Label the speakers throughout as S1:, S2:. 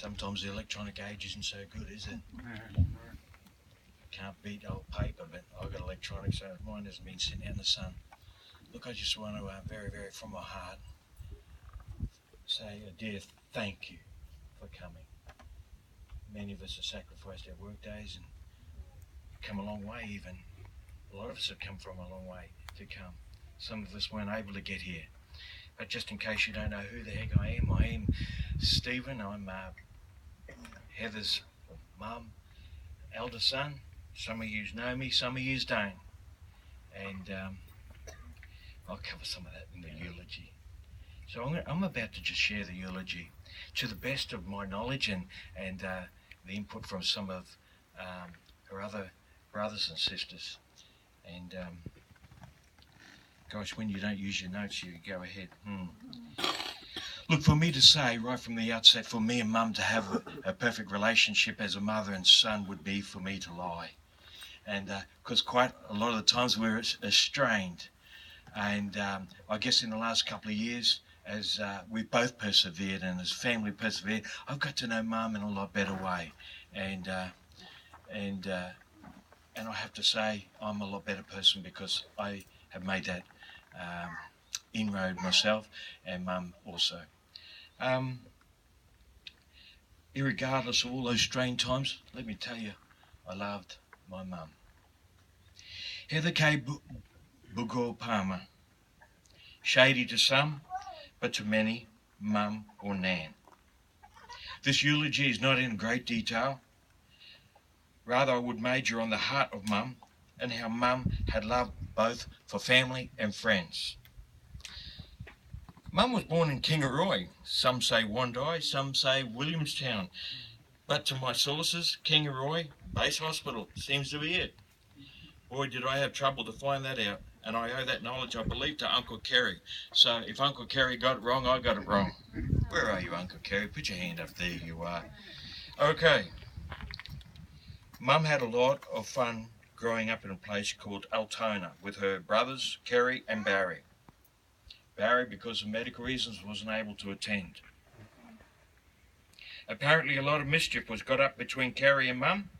S1: Sometimes the electronic age isn't so good, is it? Can't beat old paper, but I've got electronic, so mine hasn't been sitting out in the sun. Look, I just want to very, very from my heart say a dear thank you for coming. Many of us have sacrificed our work days and come a long way even. A lot of us have come from a long way to come. Some of us weren't able to get here. But just in case you don't know who the heck I am Stephen. I'm Heather's mum, elder son. Some of you know me, some of you don't. And I'll cover some of that in the eulogy. So I'm about to just share the eulogy to the best of my knowledge and the input from some of her other brothers and sisters. And gosh, when you don't use your notes, you go ahead. Look, for me to say right from the outset, for me and Mum to have a perfect relationship as a mother and son would be for me to lie. And because quite a lot of the times we're estranged. And I guess in the last couple of years, as we've both persevered and as family persevered, I've got to know Mum in a lot better way. And I have to say I'm a lot better person because I have made that inroad myself, and Mum also. Irregardless of all those strained times, let me tell you, I loved my Mum. Heather K. Bugor Palmer. Shady to some, but to many, Mum or Nan. This eulogy is not in great detail. Rather, I would major on the heart of Mum and how Mum had love both for family and friends. Mum was born in Kingaroy. Some say Wondai, some say Williamstown. But to my sources, Kingaroy Base Hospital seems to be it. Boy, did I have trouble to find that out. And I owe that knowledge, I believe, to Uncle Kerry. So if Uncle Kerry got it wrong, I got it wrong. Where are you, Uncle Kerry? Put your hand up. There you are. Okay. Mum had a lot of fun growing up in a place called Altona with her brothers, Kerry and Barry. Barry, because of medical reasons, wasn't able to attend. Apparently a lot of mischief was got up between Kerry and Mum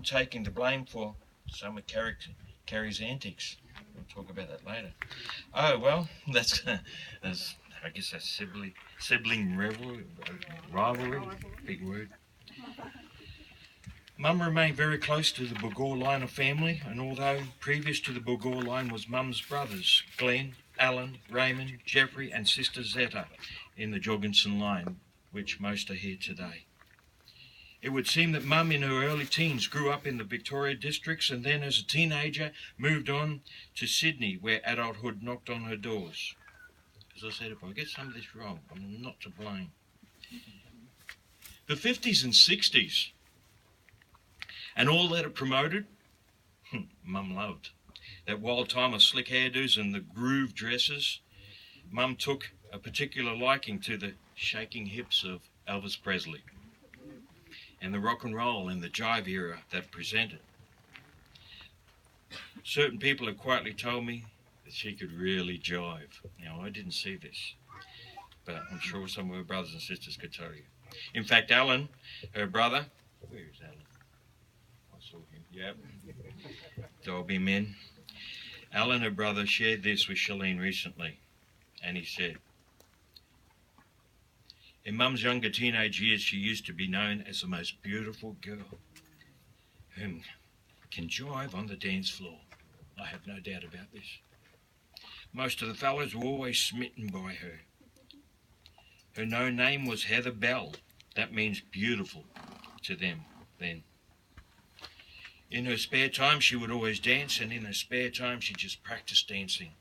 S1: taking the blame for some of Kerry's antics. We'll talk about that later. Oh, well, that's I guess that's sibling rivalry, big word. Mum remained very close to the Bugor line of family, and although previous to the Bugor line was Mum's brothers, Glenn, Alan, Raymond, Jeffrey and sister Zetta in the Jorgensen line, which most are here today. It would seem that Mum in her early teens grew up in the Victoria districts and then as a teenager moved on to Sydney where adulthood knocked on her doors. As I said, if I get some of this wrong, I'm not to blame. The 50s and 60s and all that it promoted, Mum loved. That wild time of slick hairdos and the groove dresses. Mum took a particular liking to the shaking hips of Elvis Presley and the rock and roll and the jive era that presented. Certain people have quietly told me that she could really jive. Now, I didn't see this, but I'm sure some of her brothers and sisters could tell you. In fact, Alan, her brother, where is Alan? I saw him, yep. Dolby men. Alan, her brother, shared this with Shalene recently, and he said, in Mum's younger teenage years, she used to be known as the most beautiful girl whom can jive on the dance floor. I have no doubt about this. Most of the fellows were always smitten by her. Her known name was Heather Bell. That means beautiful to them then. In her spare time, she would always dance, and in her spare time, she just practiced dancing.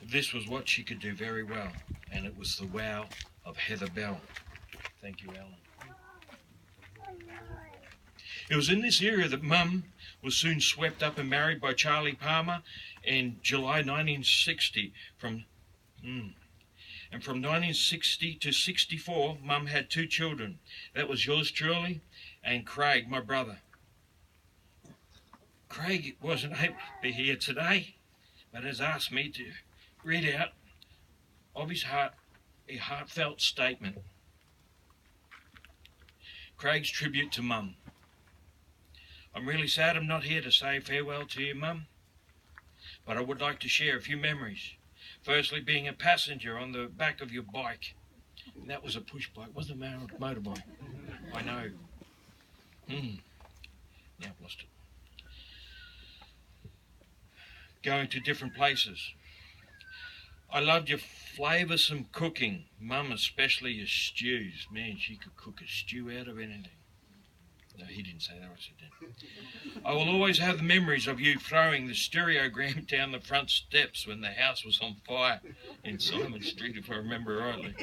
S1: This was what she could do very well, and it was the wow of Heather Bell. Thank you, Alan. It was in this era that Mum was soon swept up and married by Charlie Palmer in July 1960. And from 1960 to 64, Mum had 2 children. That was yours truly and Craig, my brother. Craig wasn't able to be here today, but has asked me to read out of his heart a heartfelt statement. Craig's tribute to Mum. I'm really sad I'm not here to say farewell to you, Mum, but I would like to share a few memories. Firstly, being a passenger on the back of your bike. And that was a push bike, wasn't a motorbike. I know. Now I've lost it. Going to different places. I loved your flavoursome cooking. Mum, especially your stews. Man, she could cook a stew out of anything. No, he didn't say that, I said that. I will always have the memories of you throwing the stereogram down the front steps when the house was on fire in Simon Street, if I remember rightly.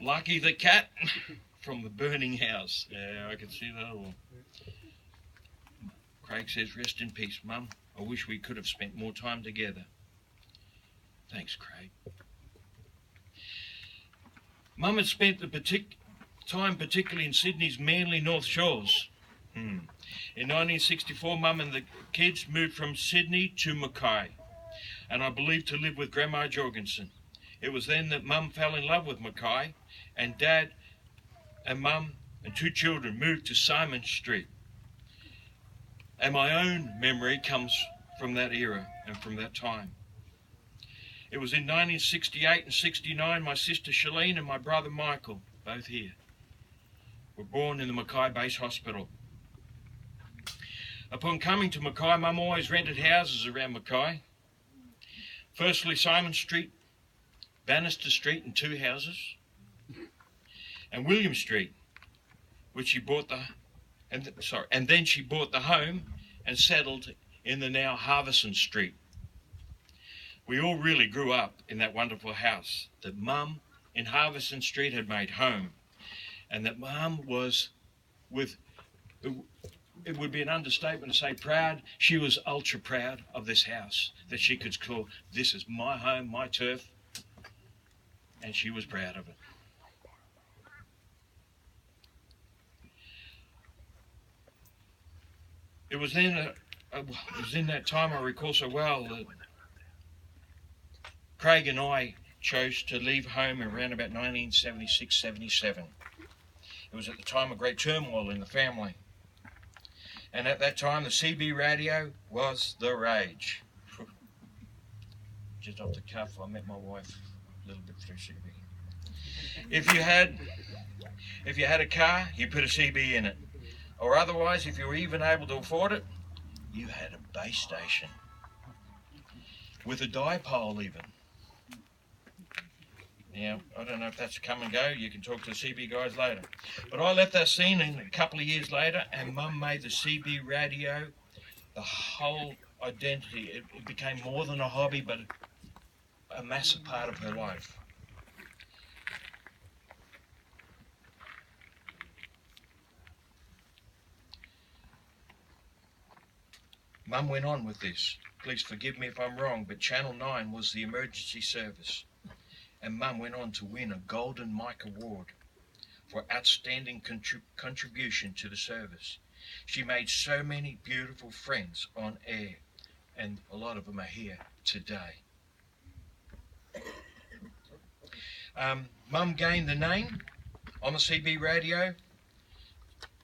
S1: Lucky the cat from the burning house. Yeah, I can see that all. Craig says, rest in peace, Mum. I wish we could have spent more time together. Thanks, Craig. Mum had spent the time particularly in Sydney's Manly North Shores. In 1964, Mum and the kids moved from Sydney to Mackay, and I believe to live with Grandma Jorgensen. It was then that Mum fell in love with Mackay, and Dad and Mum and 2 children moved to Simon Street. And my own memory comes from that era and from that time. It was in 1968 and 69, my sister Shalene and my brother Michael, both here, were born in the Mackay Base Hospital. Upon coming to Mackay, Mum always rented houses around Mackay. Firstly, Simon Street, Bannister Street and 2 houses, and William Street, which she bought and then she bought the home and settled in the now Harvison Street. We all really grew up in that wonderful house that Mum in Harvison Street had made home, and that Mum was it would be an understatement to say proud. She was ultra proud of this house, that she could call, this is my home, my turf, and she was proud of it. It was in that time I recall so well that Craig and I chose to leave home around about 1976-77. It was at the time of great turmoil in the family. And at that time, the CB radio was the rage. Just off the cuff, I met my wife a little bit through CB. If you had a car, you put a CB in it. Or otherwise, if you were even able to afford it, you had a base station. With a dipole even. Now, I don't know if that's come and go. You can talk to the CB guys later. But I left that scene in a couple of years later, and Mum made the CB radio the whole identity. It became more than a hobby, but a massive part of her life. Mum went on with this. Please forgive me if I'm wrong, but Channel 9 was the emergency service. And Mum went on to win a Golden Mike Award for outstanding contribution to the service. She made so many beautiful friends on air, and a lot of them are here today. Mum gained the name on the CB radio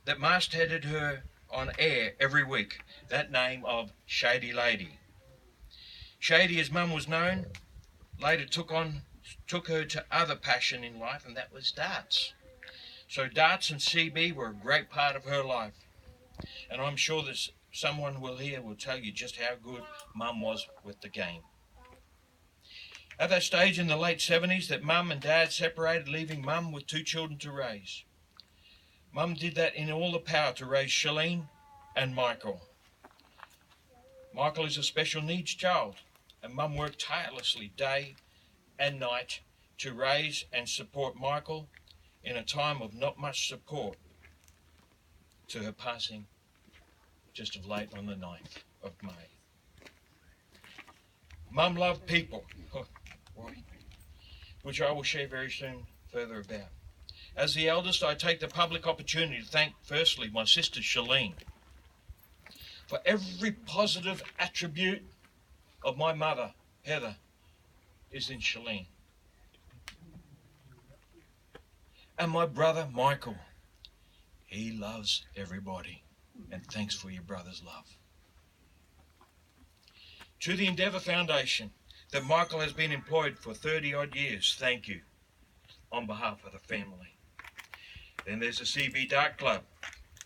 S1: that mastheaded her on air every week, that name of Shady Lady. Shady, as Mum was known, later took her to other passion in life, and that was darts. So darts and CB were a great part of her life. And I'm sure that someone who will hear will tell you just how good Mum was with the game. At that stage in the late 70s that Mum and Dad separated, leaving Mum with 2 children to raise. Mum did that in all the power to raise Shalene and Michael. Michael is a special needs child, and Mum worked tirelessly day and night to raise and support Michael in a time of not much support to her passing just of late on the 9th of May. Mum loved people, which I will share very soon further about. As the eldest, I take the public opportunity to thank firstly my sister Shalene for every positive attribute of my mother, Heather, is in Shalene. And my brother, Michael, He loves everybody, and thanks for your brother's love. To the Endeavour Foundation, that Michael has been employed for 30-odd years, thank you on behalf of the family. Then there's the CB Dart Club,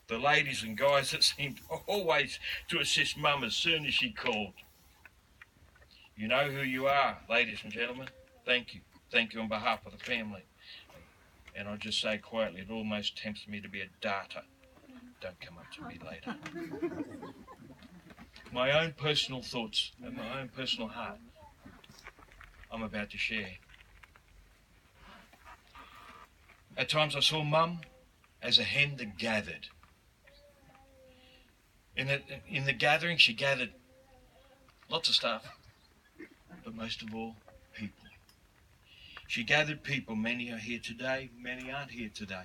S1: the ladies and guys that seemed always to assist Mum as soon as she called. You know who you are, ladies and gentlemen. Thank you. Thank you on behalf of the family. And I'll just say quietly, it almost tempts me to be a darter. Don't come up to me later. My own personal thoughts and my own personal heart I'm about to share. At times I saw Mum as a hen that gathered. In the gathering, she gathered lots of stuff, but most of all, people. She gathered people. Many are here today, many aren't here today.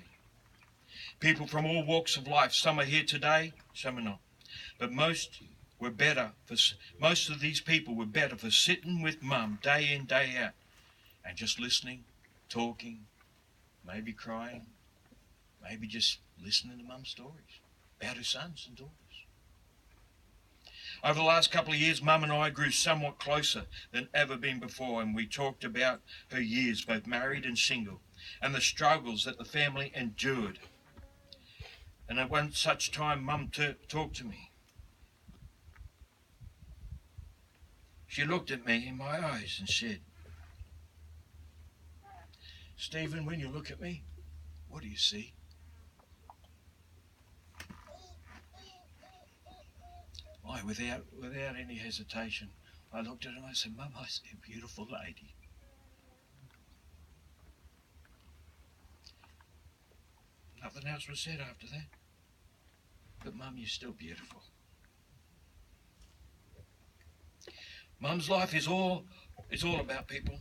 S1: People from all walks of life. Some are here today, some are not. But most of these people were better for sitting with Mum day in, day out, and just listening, talking, maybe crying, maybe just listening to Mum's stories about her sons and daughters. Over the last couple of years, Mum and I grew somewhat closer than ever been before, and we talked about her years, both married and single, and the struggles that the family endured. And at one such time, Mum talked to me. She looked at me in my eyes and said, "Stephen, when you look at me, what do you see?" Why, without any hesitation, I looked at her and I said, "Mum, I see a beautiful lady." Nothing else was said after that. But Mum, you're still beautiful. Mum's life is all about people.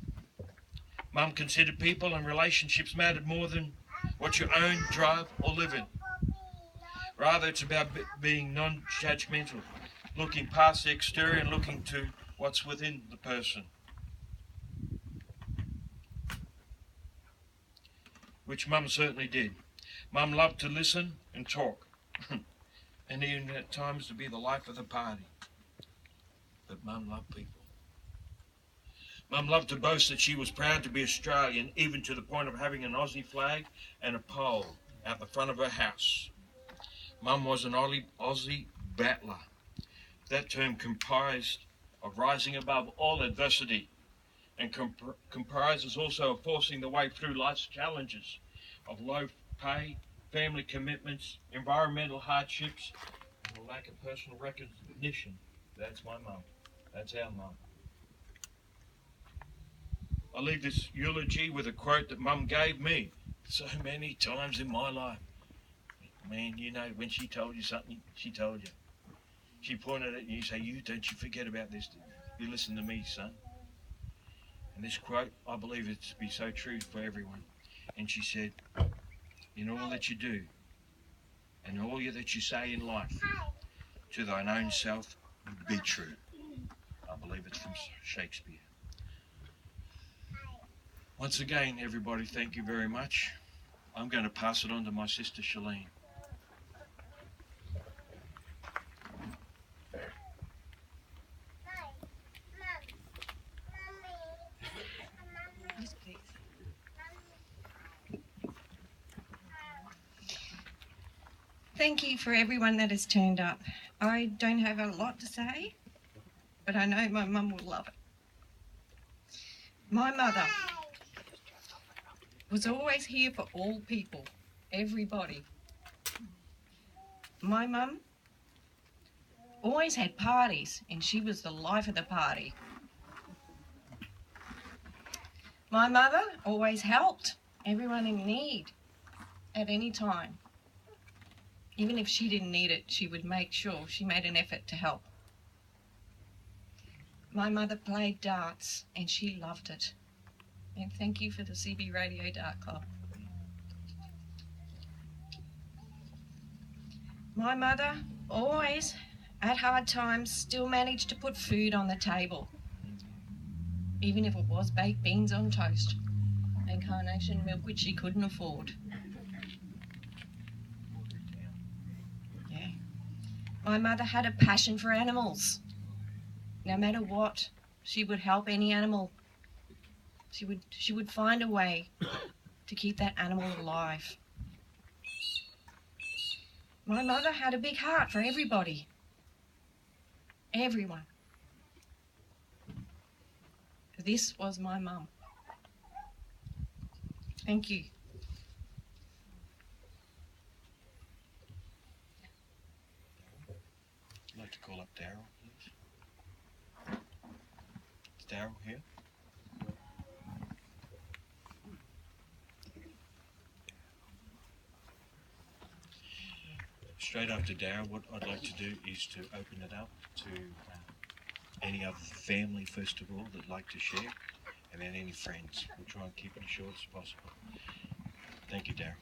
S1: Mum considered people and relationships mattered more than what you own, drive, or live in. Rather, it's about being non-judgmental, looking past the exterior and looking to what's within the person. Which Mum certainly did. Mum loved to listen and talk, and even at times to be the life of the party. But Mum loved people. Mum loved to boast that she was proud to be Australian, even to the point of having an Aussie flag and a pole out the front of her house. Mum was an Aussie battler. That term comprised of rising above all adversity and comprises also of forcing the way through life's challenges of low pay, family commitments, environmental hardships, and a lack of personal recognition. That's my mum. That's our mum. I leave this eulogy with a quote that Mum gave me so many times in my life. Man, you know, when she told you something, she told you. She pointed at you and say, don't you forget about this. You listen to me, son. And this quote, I believe it to be so true for everyone. And she said, in all that you do, and all that you say in life, to thine own self, be true. I believe it's from Shakespeare. Once again, everybody, thank you very much. I'm going to pass it on to my sister, Shalene.
S2: Yes, please. Thank you for everyone that has turned up. I don't have a lot to say, but I know my mum will love it. My mother was always here for all people, everybody. My mum always had parties, and she was the life of the party. My mother always helped everyone in need at any time. Even if she didn't need it, she would make sure she made an effort to help. My mother played darts, and she loved it. And thank you for the CB Radio Dart Club. My mother always, at hard times, still managed to put food on the table, even if it was baked beans on toast and carnation milk, which she couldn't afford. My mother had a passion for animals. No matter what, she would help any animal. She would find a way to keep that animal alive. My mother had a big heart for everybody. Everyone. This was my mum. Thank you.
S1: I'd like to call up Daryl, please. Is Daryl here? Straight after Daryl, what I'd like to do is to open it up to any other family, first of all, that'd like to share, and then any friends. We'll try and keep it as short as possible. Thank you, Daryl.